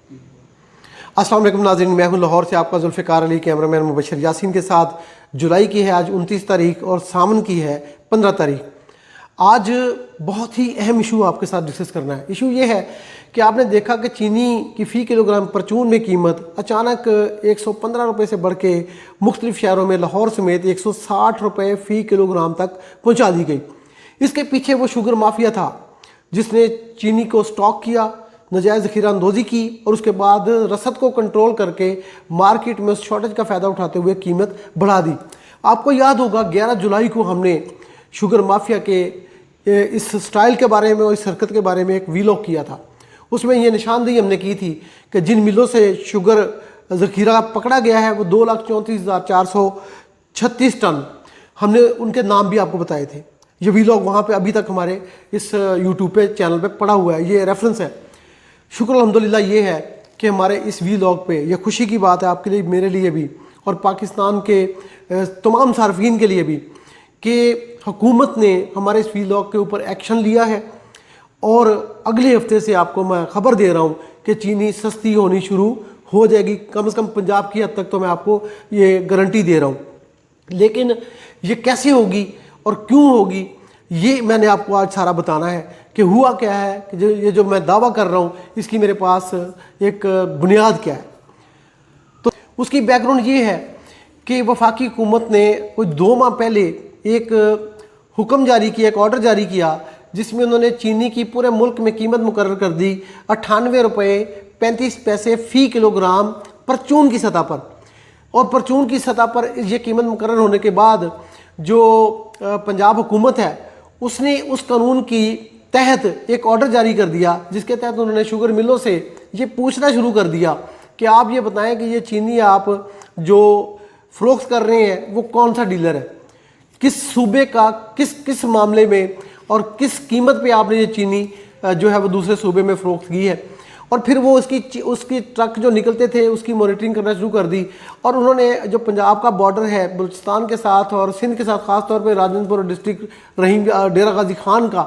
अस्सलाम वालेकुम नाज़रीन, मैं हूं लाहौर से आपका जुल्फ़िकार अली, कैमरामैन मुबशर यासीन के साथ। जुलाई की है आज 29 तारीख और सावन की है 15 तारीख। आज बहुत ही अहम इशू आपके साथ डिस्कस करना है। इशू ये है कि आपने देखा कि चीनी की फ़ी किलोग्राम परचून में कीमत अचानक 115 रुपये से बढ़ के मुख्तलिफ शहरों में लाहौर समेत 160 रुपये फ़ी किलोग्राम तक पहुँचा दी गई। इसके पीछे वो शुगर माफिया था जिसने चीनी को स्टॉक किया, नजायज़ ज़ख़ीरा अंदोज़ी की और उसके बाद रसद को कंट्रोल करके मार्केट में उस शॉर्टेज का फ़ायदा उठाते हुए कीमत बढ़ा दी। आपको याद होगा 11 जुलाई को हमने शुगर माफिया के इस स्टाइल के बारे में और इस हरकत के बारे में एक वीलॉग किया था। उसमें ये निशानदेही हमने की थी कि जिन मिलों से शुगर ज़ख़ीरा पकड़ा गया है वो 2,34,436 टन, हमने उनके नाम भी आपको बताए थे। ये वीलॉग वहाँ पे अभी तक हमारे इस यूट्यूब पे चैनल पे पड़ा हुआ है, ये रेफरेंस है। शुक्र अल्हम्दुलिल्लाह ये है कि हमारे इस वीलॉग पे यह खुशी की बात है आपके लिए, मेरे लिए भी और पाकिस्तान के तमाम सार्फिन के लिए भी कि हुकूमत ने हमारे इस वीलॉग के ऊपर एक्शन लिया है और अगले हफ्ते से आपको मैं ख़बर दे रहा हूँ कि चीनी सस्ती होनी शुरू हो जाएगी। कम से कम पंजाब की हद तक तो मैं आपको ये गारंटी दे रहा हूँ। लेकिन ये कैसे होगी और क्यों होगी ये मैंने आपको आज सारा बताना है कि हुआ क्या है, कि ये जो मैं दावा कर रहा हूँ इसकी मेरे पास एक बुनियाद क्या है। तो उसकी बैकग्राउंड ये है कि वफाकी हुकूमत ने कोई 2 माह पहले एक हुक्म जारी किया, एक ऑर्डर जारी किया जिसमें उन्होंने चीनी की पूरे मुल्क में कीमत मुकर्रर कर दी 98 रुपये 35 पैसे फ़ी किलोग्राम परचून की सतह पर। और परचून की सतह पर यह कीमत मुकर्रर होने के बाद जो पंजाब हुकूमत है उसने उस कानून की तहत एक ऑर्डर जारी कर दिया जिसके तहत उन्होंने शुगर मिलों से ये पूछना शुरू कर दिया कि आप ये बताएं कि ये चीनी आप जो फ़रोख्त कर रहे हैं वो कौन सा डीलर है, किस सूबे का, किस मामले में और किस कीमत पे आपने ये चीनी जो है वो दूसरे सूबे में फ़रोख्त की है। और फिर वो उसकी ट्रक जो निकलते थे उसकी मॉनिटरिंग करना शुरू कर दी। और उन्होंने जो पंजाब का बॉर्डर है बलूचिस्तान के साथ और सिंध के साथ, ख़ास तौर पे राजनपुर डिस्ट्रिक्ट रहीम डेरा गाजी खान का,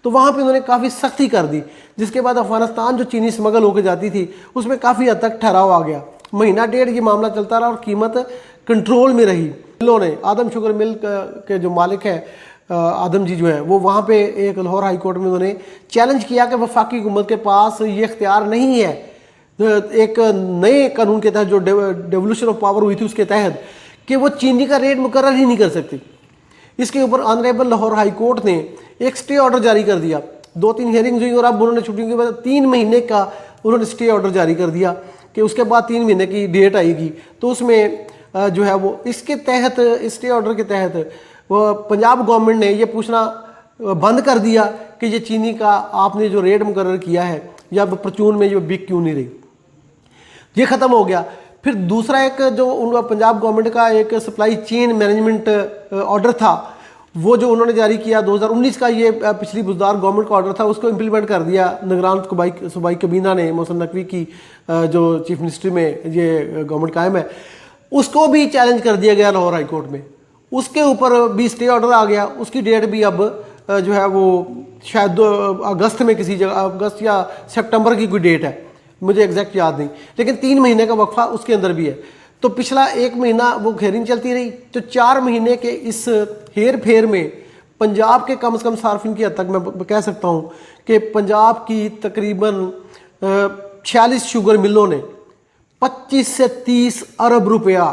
तो वहाँ पे उन्होंने काफ़ी सख्ती कर दी। जिसके बाद अफ़गानिस्तान जो चीनी स्मगल होकर जाती थी उसमें काफ़ी हद तक ठहराव आ गया। महीना डेढ़ ये मामला चलता रहा और कीमत कंट्रोल में रही। मिलों ने, आदम शुगर मिल के जो मालिक है आदम जी जो है वो वहाँ पे एक लाहौर हाई कोर्ट में उन्होंने चैलेंज किया कि वफाकी हुकूमत के पास ये इख्तियार नहीं है, एक नए कानून के तहत जो डेवोल्यूशन ऑफ पावर हुई थी उसके तहत, कि वो चीनी का रेट मुकर्रर ही नहीं कर सकती। इसके ऊपर ऑनरेबल लाहौर हाई कोर्ट ने एक स्टे ऑर्डर जारी कर दिया। 2-3 हियरिंग्स हुई और अब उन्होंने छुट्टियों के बाद 3 महीने का उन्होंने स्टे ऑर्डर जारी कर दिया कि उसके बाद 3 महीने की डेट आएगी। तो उसमें जो है वो इसके तहत, स्टे ऑर्डर के तहत वो पंजाब गवर्नमेंट ने ये पूछना बंद कर दिया कि ये चीनी का आपने जो रेट मुकर्रर किया है या परचून में ये बिक क्यों नहीं रही, ये ख़त्म हो गया। फिर दूसरा एक जो उनका पंजाब गवर्नमेंट का एक सप्लाई चेन मैनेजमेंट ऑर्डर था वो जो उन्होंने जारी किया 2019 का, ये पिछली बुज़दार गवर्नमेंट का ऑर्डर था, उसको इम्प्लीमेंट कर दिया निगरान सूबाई कबीना ने। मोहसिन नकवी की जो चीफ मिनिस्ट्री में ये गवर्नमेंट कायम है, उसको भी चैलेंज कर दिया गया लाहौर हाई कोर्ट में। उसके ऊपर भी स्टे ऑर्डर आ गया। उसकी डेट भी अब जो है वो शायद अगस्त में, किसी जगह अगस्त या सितंबर की कोई डेट है, मुझे एग्जैक्ट याद नहीं, लेकिन 3 महीने का वक्फा उसके अंदर भी है। तो पिछला 1 महीना वो हेयरिंग चलती रही। तो 4 महीने के इस हेर फेर में पंजाब के कम से कम सार्फिन की हद तक मैं कह सकता हूँ कि पंजाब की तकरीबन 46 शुगर मिलों ने 25 से 30 अरब रुपया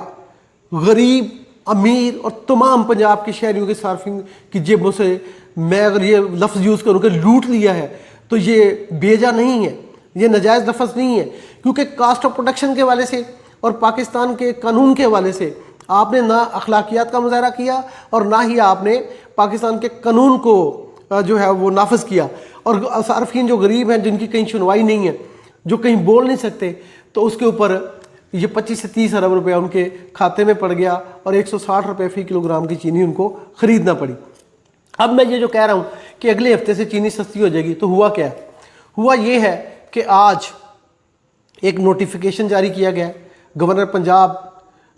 गरीब, अमीर और तमाम पंजाब के शहरियों के सार्फिन की जेबों से, मैं अगर ये लफ्ज़ यूज़ करूँ कि लूट लिया है, तो ये बेजा नहीं है, ये नाजायज़ लफ्ज़ नहीं है। क्योंकि कास्ट ऑफ प्रोडक्शन के वाले से और पाकिस्तान के कानून के हवाले से आपने ना अखलाकियात का मुजाहरा किया और ना ही आपने पाकिस्तान के कानून को जो है वो नाफिज किया। और सार्फिन जो गरीब हैं, जिनकी कहीं सुनवाई नहीं है, जो कहीं बोल नहीं सकते, तो उसके ऊपर ये 25 से 30 अरब रुपया उनके खाते में पड़ गया और 160 रुपये फ़ी किलोग्राम की चीनी उनको ख़रीदना पड़ी। अब मैं ये जो कह रहा हूँ कि अगले हफ्ते से चीनी सस्ती हो जाएगी, तो हुआ क्या है? हुआ ये है कि आज एक नोटिफिकेशन जारी किया गया है। गवर्नर पंजाब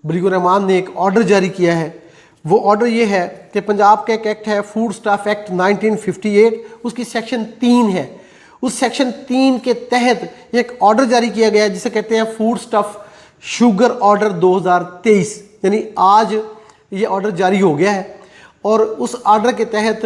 बलीगुर रहमान ने एक ऑर्डर जारी किया है। वो ऑर्डर ये है कि पंजाब का एक एक्ट है, फूड स्टाफ एक्ट 1958, उसकी सेक्शन 3 है। उस सेक्शन 3 के तहत एक ऑर्डर जारी किया गया है जिसे कहते हैं फूड स्टफ शुगर ऑर्डर 2023, यानी आज ये ऑर्डर जारी हो गया है। और उस ऑर्डर के तहत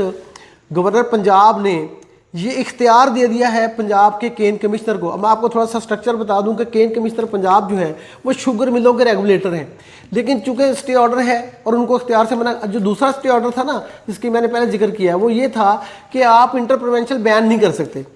गवर्नर पंजाब ने ये इख्तियार दे दिया है पंजाब के केन कमिश्नर को। अब मैं आपको थोड़ा सा स्ट्रक्चर बता दूं कि केन कमिश्नर पंजाब जो है वो शुगर मिलों के रेगुलेटर हैं, लेकिन चूंकि स्टे ऑर्डर है और उनको इख्तियार से मना। जो दूसरा स्टे ऑर्डर था ना, जिसकी मैंने पहले जिक्र किया है, वो ये था कि आप इंटर प्रोविंशियल बैन नहीं कर सकते,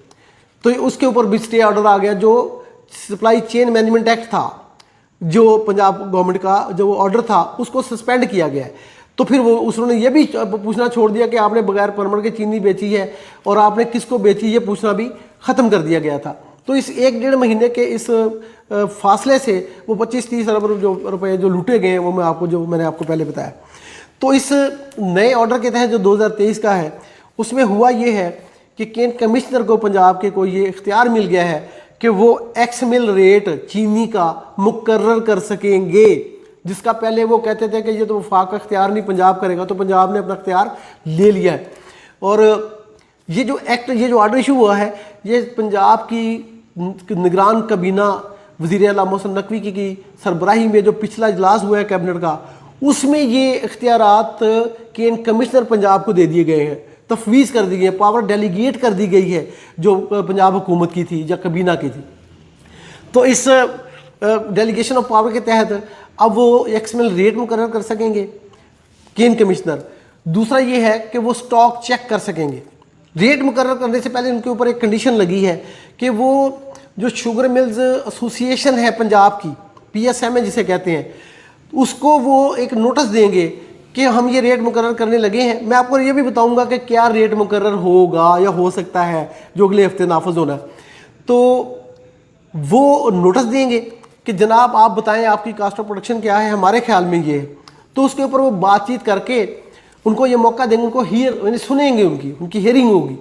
तो उसके ऊपर भी स्टे ऑर्डर आ गया। जो सप्लाई चेन मैनेजमेंट एक्ट था, जो पंजाब गवर्नमेंट का जो ऑर्डर था, उसको सस्पेंड किया गया है। तो फिर वो उसने ये भी पूछना छोड़ दिया कि आपने बगैर परमिट के चीनी बेची है और आपने किसको बेची, ये पूछना भी ख़त्म कर दिया गया था। तो इस 1-1.5 महीने के इस फासले से वो 25-30 अरब रुपए जो लूटे गए हैं, वो मैंने आपको पहले बताया। तो इस नए ऑर्डर के तहत जो 2023 का है, उसमें हुआ ये है कि केन कमिश्नर को पंजाब के को ये इख्तियार मिल गया है कि वो एक्स मिल रेट चीनी का मुकर्रर कर सकेंगे, जिसका पहले वो कहते थे कि ये तो वफाक का इख्तियार नहीं, पंजाब करेगा। तो पंजाब ने अपना इख्तियार ले लिया है। और ये जो एक्ट, ये जो ऑर्डर इशू हुआ है, ये पंजाब की निगरान कबीना वज़ीर आला मोहसिन नकवी की सरबराही में जो पिछला इजलास हुआ है कैबिनेट का, उसमें ये इख्तियारात केन कमिश्नर पंजाब को दे दिए गए हैं, तफवीज़ कर दी गई है, पावर डेलीगेट कर दी गई है जो पंजाब हुकूमत की थी या कबीना की थी। तो इस डेलीगेशन ऑफ पावर के तहत अब वो एक्समिल रेट मुकर्रर कर सकेंगे केन कमिश्नर। दूसरा ये है कि वो स्टॉक चेक कर सकेंगे। रेट मुकर्रर करने से पहले उनके ऊपर एक कंडीशन लगी है कि वो जो शुगर मिल्स एसोसिएशन है पंजाब की, PSMA जिसे कहते हैं, उसको वो एक नोटिस देंगे कि हम ये रेट मुकर्रर करने लगे हैं। मैं आपको ये भी बताऊंगा कि क्या रेट मुकर्रर होगा या हो सकता है जो अगले हफ्ते नाफज होना है। तो वो नोटिस देंगे कि जनाब आप बताएं आपकी कास्ट ऑफ प्रोडक्शन क्या है, हमारे ख्याल में ये है। तो उसके ऊपर वो बातचीत करके उनको ये मौका देंगे, उनको यानी सुनेंगे, उनकी हियरिंग होगी।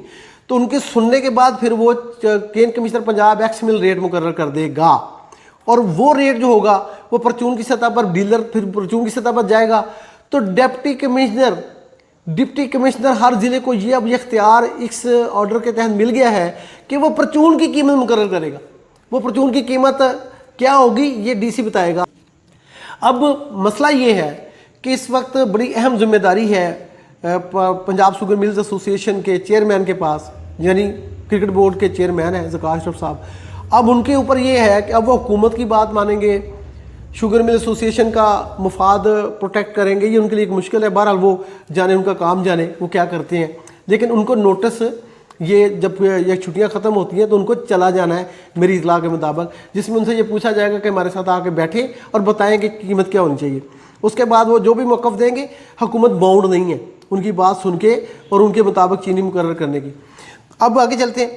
तो उनके सुनने के बाद फिर वो केन कमिश्नर पंजाब एक्स मिल रेट मुकर्रर कर देगा। और वो रेट जो होगा वो परचून की सतह पर, डीलर फिर परचून की सतह पर जाएगा। तो डिप्टी कमिश्नर हर ज़िले को ये अब ये इख्तियार इस ऑर्डर के तहत मिल गया है कि वो परचून की कीमत मुकर्रर करेगा। वो परचून की कीमत क्या होगी ये DC बताएगा। अब मसला ये है कि इस वक्त बड़ी अहम जिम्मेदारी है पंजाब शुगर मिल्स एसोसिएशन के चेयरमैन के पास, यानी क्रिकेट बोर्ड के चेयरमैन है ज़कात अशरफ साहब। अब उनके ऊपर ये है कि अब वो हुकूमत की बात मानेंगे, शुगर मिल एसोसिएशन का मुफाद प्रोटेक्ट करेंगे, ये उनके लिए एक मुश्किल है। बहरहाल वो जाने, उनका काम जाने वो क्या करते हैं। लेकिन उनको नोटिस, ये जब ये छुट्टियां ख़त्म होती हैं तो उनको चला जाना है मेरी इतला के मुताबिक, जिसमें उनसे ये पूछा जाएगा कि हमारे साथ आके बैठे और बताएं कि कीमत क्या होनी चाहिए। उसके बाद वो जो भी मौक़िफ़ देंगे, हुकूमत बाउंड नहीं है उनकी बात सुन के और उनके मुताबिक चीनी मुकर्रर करने की। अब आगे चलते हैं।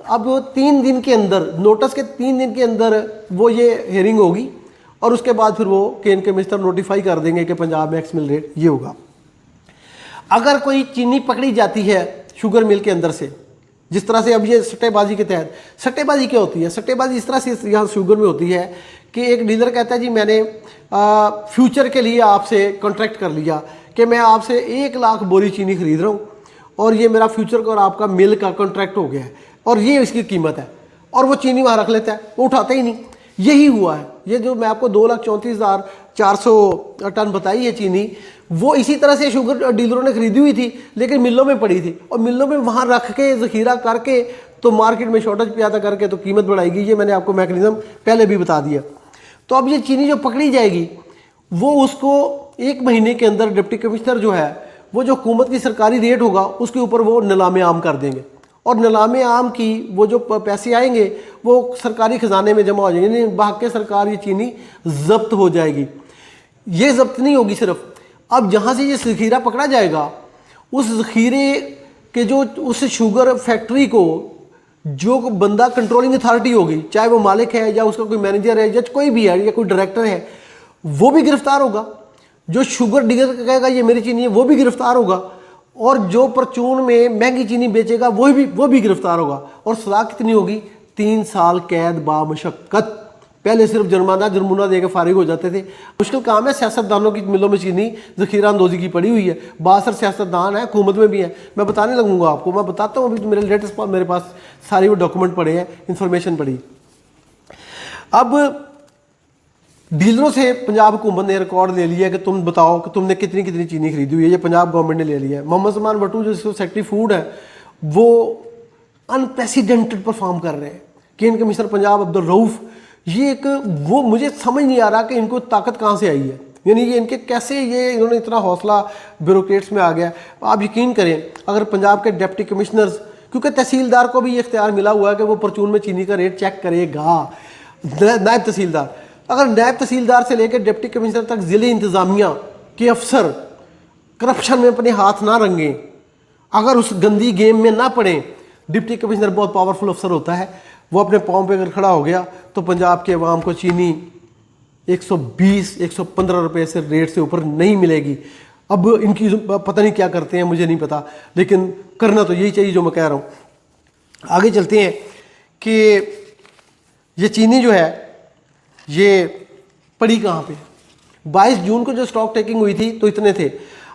अब 3 दिन के अंदर, नोटिस के 3 दिन के अंदर वो ये हेयरिंग होगी और उसके बाद फिर वो केन कमिश्नर नोटिफाई कर देंगे कि पंजाब में एक्स मिल रेट ये होगा। अगर कोई चीनी पकड़ी जाती है शुगर मिल के अंदर से, जिस तरह से अब ये सट्टेबाजी के तहत, सट्टेबाजी क्या होती है? सट्टेबाजी इस तरह से यहाँ शुगर में होती है कि एक डीलर कहता है जी मैंने फ्यूचर के लिए आपसे कॉन्ट्रैक्ट कर लिया कि मैं आपसे 1 लाख बोरी चीनी खरीद रहा हूँ और ये मेरा फ्यूचर का और आपका मिल का कॉन्ट्रैक्ट हो गया है और ये इसकी कीमत है, और वो चीनी वहाँ रख लेता है, वो उठाता ही नहीं। यही हुआ है। ये जो मैं आपको 2,34,400 टन बताई है चीनी, वो इसी तरह से शुगर डीलरों ने खरीदी हुई थी, लेकिन मिलों में पड़ी थी और मिलों में वहाँ रख के ज़ख़ीरा करके तो मार्केट में शॉर्टेज पैदा करके तो कीमत बढ़ाएगी। ये मैंने आपको मैकेनिज़्म पहले भी बता दिया। तो अब ये चीनी जो पकड़ी जाएगी वो उसको 1 महीने के अंदर डिप्टी कमिश्नर जो है वो जो हुकूमत की सरकारी रेट होगा उसके ऊपर वो नीलाम आम कर देंगे और नीलाम आम की वो जो पैसे आएंगे वो सरकारी ख़जाने में जमा हो जाएंगे, यानी बाकी सरकार ये चीनी जब्त हो जाएगी। ये जब्त नहीं होगी सिर्फ, अब जहाँ से ये ज़ख़ीरा पकड़ा जाएगा उस ज़ख़ीरे के जो उस शुगर फैक्ट्री को जो बंदा कंट्रोलिंग अथॉरिटी होगी, चाहे वो मालिक है या उसका कोई मैनेजर है या कोई भी है या कोई डायरेक्टर है, वो भी गिरफ्तार होगा। जो शुगर डीलर कहेगा ये मेरी चीनी है वो भी गिरफ्तार होगा और जो परचून में महंगी चीनी बेचेगा वो भी गिरफ्तार होगा। और सज़ा कितनी होगी? 3 साल कैद बामशक्कत। पहले सिर्फ जुर्माना दे के फारिग हो जाते थे। मुश्किल काम है, सियासतदानों की मिलों में चीनी ज़ख़ीरा अंदोज़ी की पड़ी हुई है। बासर सियासतदान है, हुकूमत में भी है, मैं बताने लगूंगा आपको, मैं बताता हूँ। अभी तो मेरे लेटेस्ट मेरे पास सारी वो डॉक्यूमेंट पड़े हैं, इंफॉर्मेशन पड़ी। अब डीलरों से पंजाब हुकूमत ने रिकॉर्ड ले लिया कि तुम बताओ कि तुमने कितनी कितनी चीनी खरीदी हुई है, ये पंजाब गवर्नमेंट ने ले लिया है। मोहम्मद सलमान भट्टू जो सेक्रेटरी फूड है वो अनप्रेसिडेंटेड परफॉर्म कर रहे हैं। केन कमिश्नर पंजाब अब्दुल रऊफ, ये एक वो मुझे समझ नहीं आ रहा कि इनको ताकत कहाँ से आई है, यानी ये इनके कैसे ये इन्होंने इतना हौसला ब्यूरोक्रेट्स में आ गया। आप यकीन करें अगर पंजाब के डिप्टी कमिश्नर्स, क्योंकि तहसीलदार को भी ये इख्तियार मिला हुआ है कि वो परचून में चीनी का रेट चेक करेगा, नायब तहसीलदार, अगर नायब तहसीलदार से लेकर डिप्टी कमिश्नर तक ज़िले इंतज़ामिया के अफसर करप्शन में अपने हाथ ना रंगें, अगर उस गंदी गेम में ना पड़ें, डिप्टी कमिश्नर बहुत पावरफुल अफसर होता है, वो अपने पाँव पे अगर खड़ा हो गया तो पंजाब के अवाम को चीनी 120-115 रुपये से रेट से ऊपर नहीं मिलेगी। अब इनकी पता नहीं क्या करते हैं, मुझे नहीं पता, लेकिन करना तो यही चाहिए जो मैं कह रहा हूँ। आगे चलते हैं कि ये चीनी जो है ये पड़ी कहाँ पे। 22 जून को जो स्टॉक टेकिंग हुई थी तो इतने थे,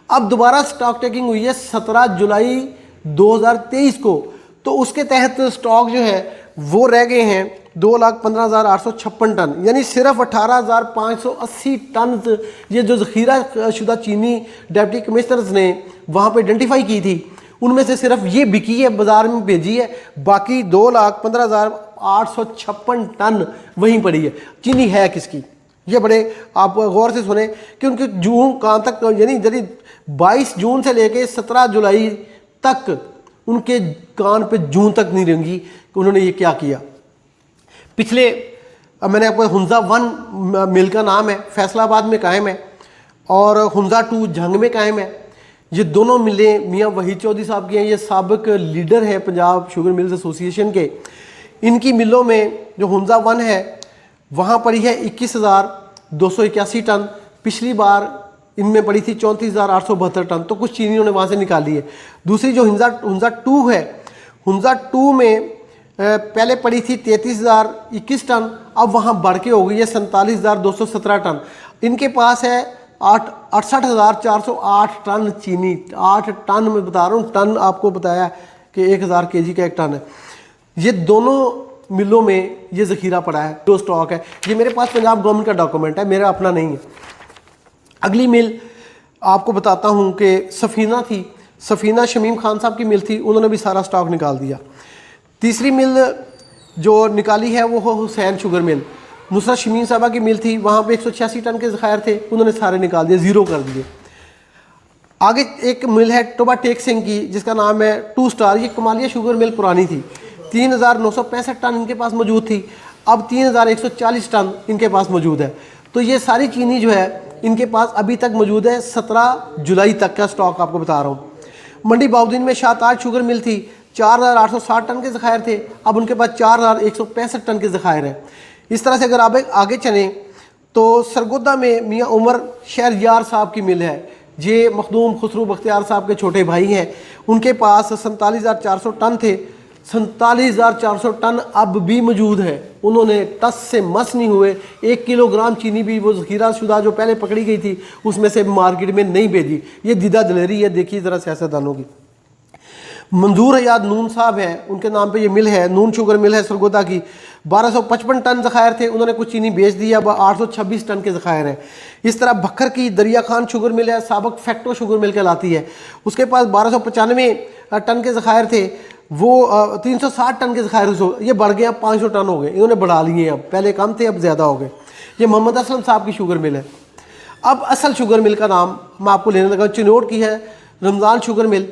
अब दोबारा स्टॉक टेकिंग हुई है 17 जुलाई 2023 को, तो उसके तहत स्टॉक जो है वो रह गए हैं 2,15,856 टन, यानी सिर्फ 18,580 टन ये जो ज़ख़ीरा शुदा चीनी डिप्टी कमिश्नर्स ने वहाँ पे आइडेंटिफाई की थी, उनमें से सिर्फ ये बिकी है, बाज़ार में भेजी है, बाकी 2,15,856 टन वहीं पड़ी है। चीनी है किसकी, ये बड़े आप गौर से सुने कि उनके जून कहाँ तक, यानी 22 जून से लेके 17 जुलाई तक उनके कान पे जून तक नहीं रेंगी कि उन्होंने ये क्या किया। पिछले मैंने आपको हुंजा 1 मिल का नाम है, फैसलाबाद में कायम है, और हुंजा 2 झंग में कायम है। ये दोनों मिलें मियाँ वहीद चौधरी साहब की हैं, ये साबिक लीडर हैं पंजाब शुगर मिल्स एसोसिएशन के। इनकी मिलों में जो हुंजा 1 है वहाँ पड़ी है 21,281 टन, पिछली बार इनमें पड़ी थी 34,872 टन, तो कुछ चीनी उन्होंने वहाँ से निकाली है। दूसरी जो हुंजा 2 है, हुंजा 2 में पहले पड़ी थी 33,021 टन, अब वहाँ बढ़ के हो गई है 47,217 टन। इनके पास है 68,408 टन चीनी, 8 टन में बता रहा हूँ, टन आपको बताया कि 1,000 kg का एक टन है। ये दोनों मिलों में ये ज़ख़ीरा पड़ा है, जो स्टॉक है। ये मेरे पास पंजाब गवर्नमेंट का डॉक्यूमेंट है, मेरा अपना नहीं है। अगली मिल आपको बताता हूँ कि सफ़ीना थी, सफ़ीना शमीम खान साहब की मिल थी, उन्होंने भी सारा स्टॉक निकाल दिया। तीसरी मिल जो निकाली है वो हुसैन शुगर मिल, नुसरत शमीम साहबा की मिल थी, वहाँ पे 186 टन के ज़खायर थे, उन्होंने सारे निकाल दिए, ज़ीरो कर दिए। आगे एक मिल है टोबा टेक सिंह की, जिसका नाम है 2 स्टार, ये कमालिया शुगर मिल पुरानी थी, 3,965 टन इनके पास मौजूद थी, अब 3,140 टन इनके पास मौजूद है। तो ये सारी चीनी जो है इनके पास अभी तक मौजूद है, 17 जुलाई तक का स्टॉक आपको बता रहा हूँ। मंडी बाउद्दीन में शाहताज शुगर मिल थी, 4,860 टन के ज़खायर थे, अब उनके पास 4,165 टन के ज़खायर हैं। इस तरह से अगर आप आगे चलें तो सरगोदा में मियाँ उमर शहरयार साहब की मिल है, ये मखदूम खुसरू बख्तियार साहब के छोटे भाई हैं, उनके पास 47,400 टन थे, 47,400 टन अब भी मौजूद है, उन्होंने टस से मस नहीं हुए। 1 किलोग्राम चीनी भी वो ज़ख़ीरा शुदा जो पहले पकड़ी गई थी उसमें से मार्केट में नहीं भेजी। ये दीदा दलेरी है, देखिए ज़रा सियासतदानों की। मंजूर हयात नून साहब हैं, उनके नाम पे ये मिल है, नून शुगर मिल है सरगोदा की, 1255 टन ज़खायर थे, उन्होंने कुछ चीनी बेच दी, अब 826 टन के ज़खायर हैं। इस तरह भक्खर की दरिया खान शुगर मिल है, साबक फैक्टो शुगर मिल कहलाती है, उसके पास 1295 टन के ज़खायर थे, वो 360 टन के ज़खायर, ये बढ़ गए, अब 500 टन हो गए, इन्होंने बढ़ा लिए, अब पहले कम थे अब ज़्यादा हो गए। ये मोहम्मद असलम साहब की शुगर मिल है। अब असल शुगर मिल का नाम मैं आपको लेने लगा, चिनोट की है रमज़ान शुगर मिल,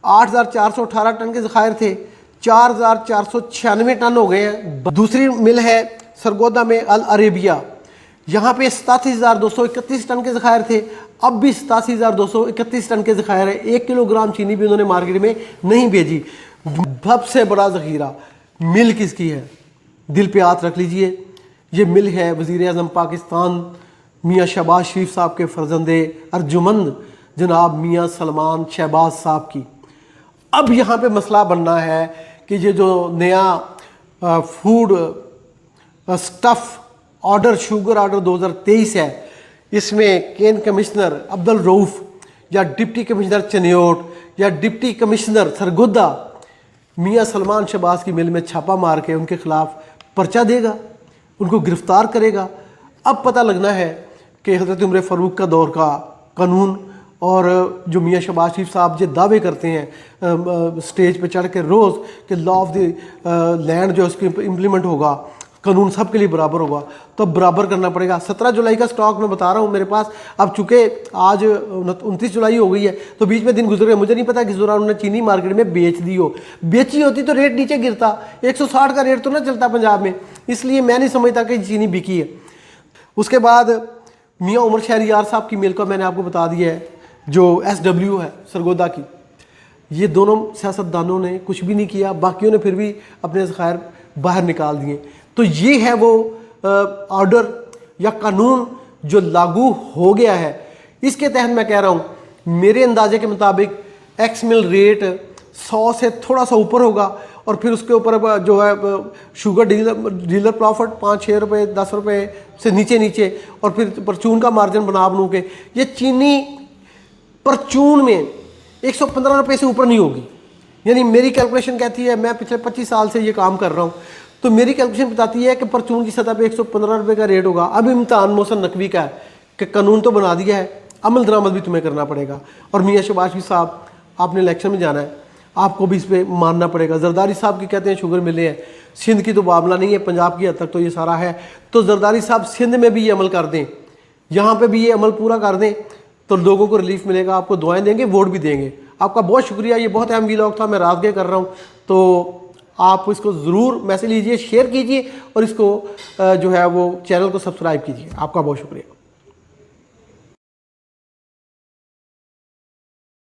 8,418 टन के ज़खायर थे, 4,496 टन हो गए हैं। दूसरी मिल है सरगोदा में अल अरेबिया, यहाँ पे 87,231 टन के ज़खायर थे, अब भी 87,231 टन के ज़खायर है। 1 किलोग्राम चीनी भी उन्होंने मार्केट में नहीं भेजी। सबसे बड़ा ज़ख़ीरा मिल किसकी है, दिल पे हाथ रख लीजिए, ये मिल है वज़ीर आज़म पाकिस्तान मियाँ शहबाज शरीफ साहब के फ़र्जंदे अर्जुमंद जनाब मियाँ सलमान शहबाज साहब की। अब यहाँ पे मसला बनना है कि ये जो नया food stuff order sugar order 2023 है, इसमें केन कमिश्नर अब्दुल रऊफ या डिप्टी कमिश्नर चनियोट या डिप्टी कमिश्नर सरगोदा मियां सलमान शहबाज की मिल में छापा मार के उनके खिलाफ पर्चा देगा, उनको गिरफ्तार करेगा। अब पता लगना है कि हज़रत उमर फ़ारूक का दौर का कानून और जो मियां शहबाज शरीफ साहब जो दावे करते हैं स्टेज पे चढ़ के रोज़ कि लॉ ऑफ द लैंड जो उसकी इम्प्लीमेंट होगा, कानून सब के लिए बराबर होगा, तो अब बराबर करना पड़ेगा। 17 जुलाई का स्टॉक मैं बता रहा हूँ मेरे पास। अब चूँकि आज 29 जुलाई हो गई है तो बीच में दिन गुजर गए, मुझे नहीं पता किस दौरान उन्होंने चीनी मार्केट में बेच दी हो। बेची होती तो रेट नीचे गिरता, 160 का रेट तो ना चलता पंजाब में, इसलिए मैं नहीं समझता कि चीनी बिकी है। उसके बाद मियाँ उमर शहरियार साहब की मिल का मैंने आपको बता दिया है, जो SW है सरगोदा की। ये दोनों सियासतदानों ने कुछ भी नहीं किया, बाकियों ने फिर भी अपने ज़खायर बाहर निकाल दिए। तो ये है वो ऑर्डर या कानून जो लागू हो गया है। इसके तहत मैं कह रहा हूँ मेरे अंदाजे के मुताबिक एक्स मिल रेट 100 से थोड़ा सा ऊपर होगा और फिर उसके ऊपर जो है शुगर डीलर प्रॉफिट 5-6 रुपये 10 रुपये से नीचे और फिर परचून का मार्जिन बना के ये चीनी परचून में 115 रुपये से ऊपर नहीं होगी। यानी मेरी कैलकुलेशन कहती है, मैं पिछले 25 साल से ये काम कर रहा हूँ, तो मेरी कैलकुलेशन बताती है कि परचून की सतह पे 115 रुपये का रेट होगा। अब इम्तिहान मौसम नकवी का है कि कानून तो बना दिया है, अमल दरामद भी तुम्हें करना पड़ेगा। और मियाँ शहबाज शरीफ साहब, आपने इलेक्शन में जाना है, आपको भी इस पर मानना पड़ेगा। जरदारी साहब की कहते हैं शुगर मिले हैं, सिंध की तो मामला नहीं है, पंजाब की हद तक तो ये सारा है। तो जरदारी साहब सिंध में भी ये अमल कर दें, यहाँ पे भी ये अमल पूरा कर दें, तो लोगों को रिलीफ मिलेगा, आपको दुआएं देंगे, वोट भी देंगे। आपका बहुत शुक्रिया। ये बहुत अहम वीलॉग था, मैं रात कर रहा हूँ, तो आप इसको ज़रूर मैसेज लीजिए, शेयर कीजिए और इसको जो है वो चैनल को सब्सक्राइब कीजिए। आपका बहुत शुक्रिया।